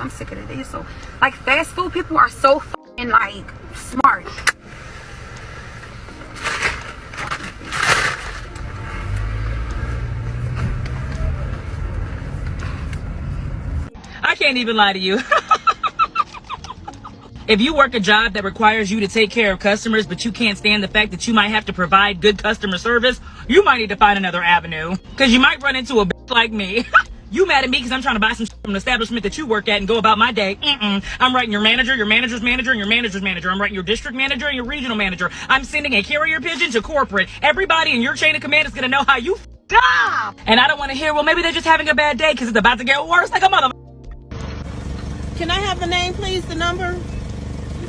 I'm sick of the day. So, like, fast food people are so fucking, like, smart. I can't even lie to you. If you work a job that requires you to take care of customers, but you can't stand the fact that you might have to provide good customer service, you might need to find another avenue. Because you might run into a bitch like me. You mad at me because I'm trying to buy some shit from an establishment that you work at and go about my day. I'm writing your manager, your manager's manager, and your manager's manager. I'm writing your district manager and your regional manager. I'm sending a carrier pigeon to corporate. Everybody in your chain of command is going to know how you up. And I don't want to hear, well, maybe they're just having a bad day because it's about to get worse like a mother. Can I have the name, please, the number?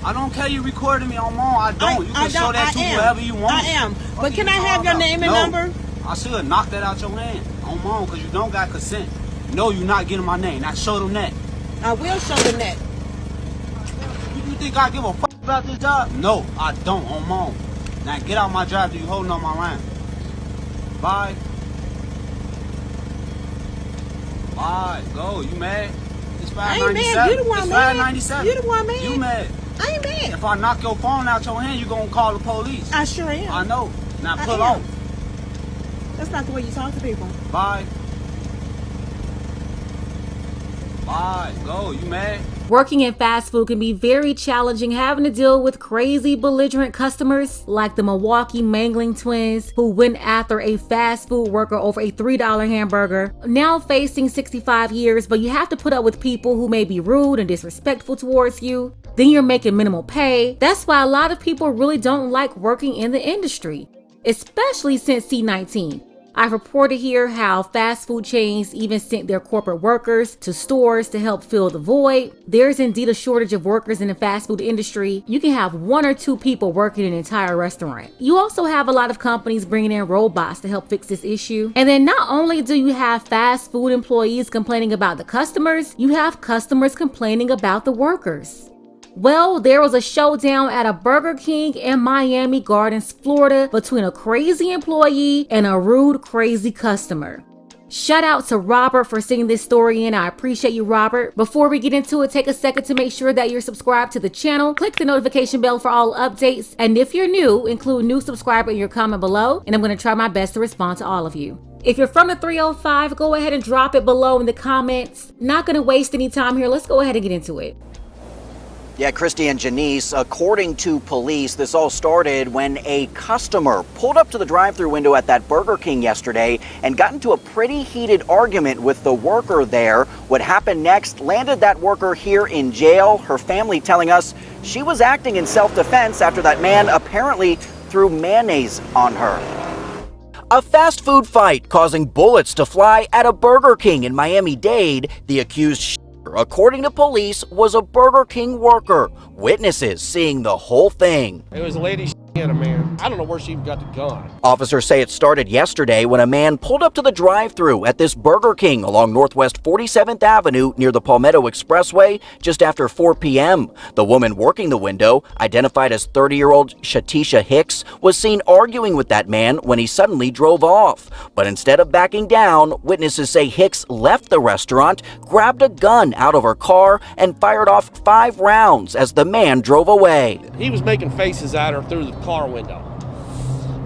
I don't care you recording me on mom. I don't. You can show that to whoever you want. I am. But can I have your name and number? I should knock that out your hand on mom because you don't got consent. No, you're not getting my name. Now show them that. I will show them that. You think I give a fuck about this job? No, I don't on mom. Now get out my drive. You holding on my line. Bye. Bye. Go. You mad? It's I ain't mad. You the one mad. You the one mad. You mad? I ain't mad. If I knock your phone out your hand, you gonna call the police. I sure am. I know. Now pull on. That's not the way you talk to people. Bye. Bye. Go. You mad? Working in fast food can be very challenging, having to deal with crazy belligerent customers like the Milwaukee Mangling twins who went after a fast food worker over a $3 hamburger, now facing 65 years, but you have to put up with people who may be rude and disrespectful towards you. Then you're making minimal pay. That's why a lot of people really don't like working in the industry, especially since C-19. I've reported here how fast food chains even sent their corporate workers to stores to help fill the void. There's indeed a shortage of workers in the fast food industry. You can have 1 or 2 people working an entire restaurant. You also have a lot of companies bringing in robots to help fix this issue. And then not only do you have fast food employees complaining about the customers, you have customers complaining about the workers. Well, there was a showdown at a Burger King in Miami Gardens, Florida between a crazy employee and a rude, crazy customer. Shout out to Robert for sending this story in. I appreciate you, Robert. Before we get into it, take a second to make sure that you're subscribed to the channel. Click the notification bell for all updates. And if you're new, include new subscriber in your comment below, and I'm going to try my best to respond to all of you. If you're from the 305, go ahead and drop it below in the comments. Not going to waste any time here. Let's go ahead and get into it. Yeah, Christy and Janice, according to police, this all started when a customer pulled up to the drive-thru window at that Burger King yesterday and got into a pretty heated argument with the worker there. What happened next landed that worker here in jail. Her family telling us she was acting in self-defense after that man apparently threw mayonnaise on her. A fast food fight causing bullets to fly at a Burger King in Miami-Dade. The accused, according to police, was a Burger King worker. Witnesses seeing the whole thing. It was a lady and a man. I don't know where she even got the gun. Officers say it started yesterday when a man pulled up to the drive-thru at this Burger King along Northwest 47th Avenue near the Palmetto Expressway just after 4 p.m. The woman working the window, identified as 30-year-old Shatisha Hicks, was seen arguing with that man when he suddenly drove off. But instead of backing down, witnesses say Hicks left the restaurant, grabbed a gun out of her car, and fired off 5 rounds as the man drove away. He was making faces at her through the car window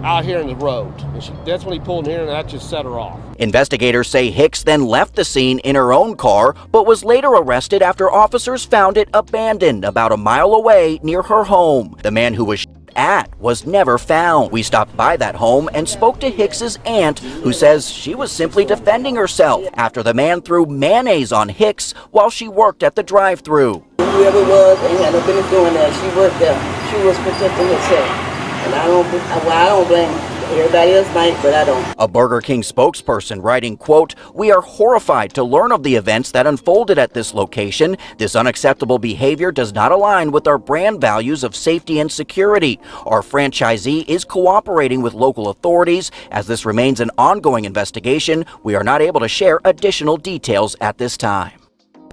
out here in the road. And that's when he pulled in here, and that just set her off. Investigators say Hicks then left the scene in her own car, but was later arrested after officers found it abandoned about a mile away near her home. The man who was at was never found. We stopped by that home and spoke to Hicks's aunt, who says she was simply defending herself after the man threw mayonnaise on Hicks while she worked at the drive-thru. Whoever it was ain't had no business doing that. She worked there. She was protecting herself. And I don't blame everybody else might, but I don't. A Burger King spokesperson writing, quote, "We are horrified to learn of the events that unfolded at this location. This unacceptable behavior does not align with our brand values of safety and security. Our franchisee is cooperating with local authorities. As this remains an ongoing investigation, we are not able to share additional details at this time."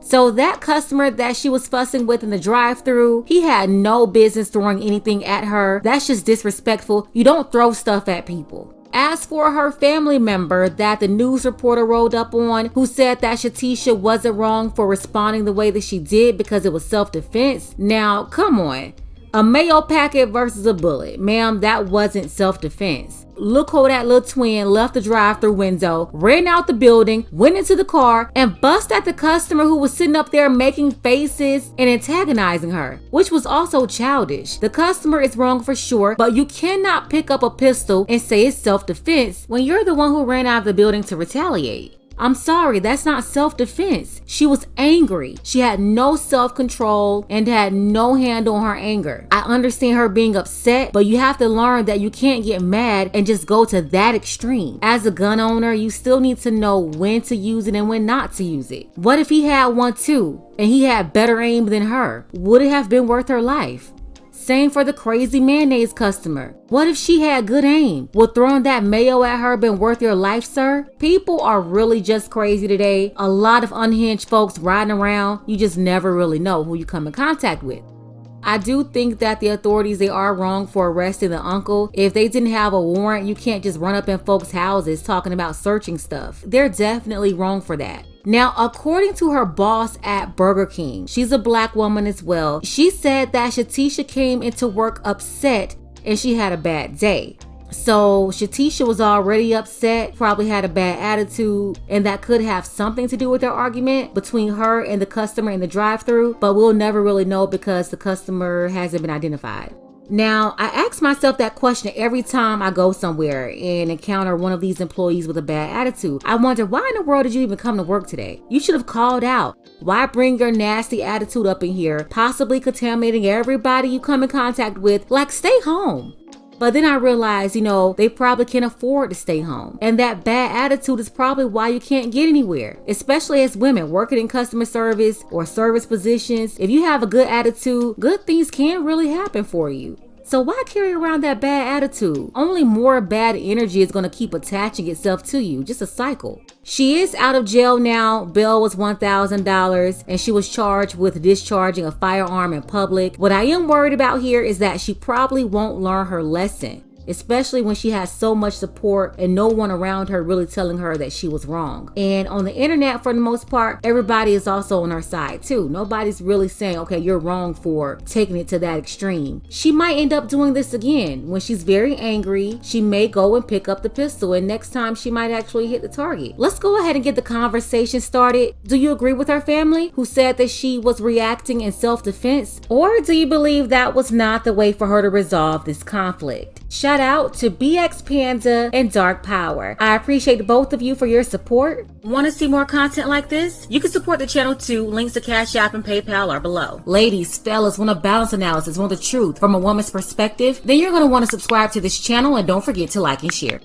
So that customer that she was fussing with in the drive-thru, he had no business throwing anything at her. That's just disrespectful. You don't throw stuff at people. As for her family member that the news reporter rolled up on, who said that Shatisha wasn't wrong for responding the way that she did because it was self-defense, now come on. A Mayo packet versus a bullet. Ma'am, that wasn't self-defense. Look how that little twin left the drive-through window, ran out the building, went into the car, and bust at the customer who was sitting up there making faces and antagonizing her, which was also childish. The customer is wrong for sure, but you cannot pick up a pistol and say it's self-defense when you're the one who ran out of the building to retaliate. I'm sorry, that's not self-defense. She was angry. She had no self-control and had no handle on her anger. I understand her being upset, but you have to learn that you can't get mad and just go to that extreme. As a gun owner, you still need to know when to use it and when not to use it. What if he had one too, and he had better aim than her? Would it have been worth her life? Same for the crazy mayonnaise customer. What if she had good aim? Would throwing that mayo at her been worth your life, sir? People are really just crazy today. A lot of unhinged folks riding around. You just never really know who you come in contact with. I do think that the authorities, they are wrong for arresting the uncle. If they didn't have a warrant, you can't just run up in folks' houses talking about searching stuff. They're definitely wrong for that. Now, according to her boss at Burger King, she's a black woman as well. She said that Shatisha came into work upset and she had a bad day. So Shatisha was already upset, probably had a bad attitude, and that could have something to do with their argument between her and the customer in the drive-thru, but we'll never really know because the customer hasn't been identified. Now, I ask myself that question every time I go somewhere and encounter one of these employees with a bad attitude. I wonder, why in the world did you even come to work today? You should have called out. Why bring your nasty attitude up in here, possibly contaminating everybody you come in contact with? Like, stay home. But then I realized, they probably can't afford to stay home. And that bad attitude is probably why you can't get anywhere, especially as women working in customer service or service positions. If you have a good attitude, good things can really happen for you. So why carry around that bad attitude? Only more bad energy is going to keep attaching itself to you. Just a cycle. She is out of jail now. Bail was $1,000 and she was charged with discharging a firearm in public. What I am worried about here is that she probably won't learn her lesson, especially when she has so much support and no one around her really telling her that she was wrong. And on the internet, for the most part, everybody is also on her side too. Nobody's really saying, okay, you're wrong for taking it to that extreme. She might end up doing this again. When she's very angry, she may go and pick up the pistol, and next time she might actually hit the target. Let's go ahead and get the conversation started. Do you agree with her family who said that she was reacting in self-defense? Or do you believe that was not the way for her to resolve this conflict? Shout out to BX Panda and Dark Power. I appreciate both of you for your support. Want to see more content like this? You can support the channel too. Links to Cash App and PayPal are below. Ladies, fellas, want a balance analysis, want the truth from a woman's perspective? Then you're going to want to subscribe to this channel and don't forget to like and share.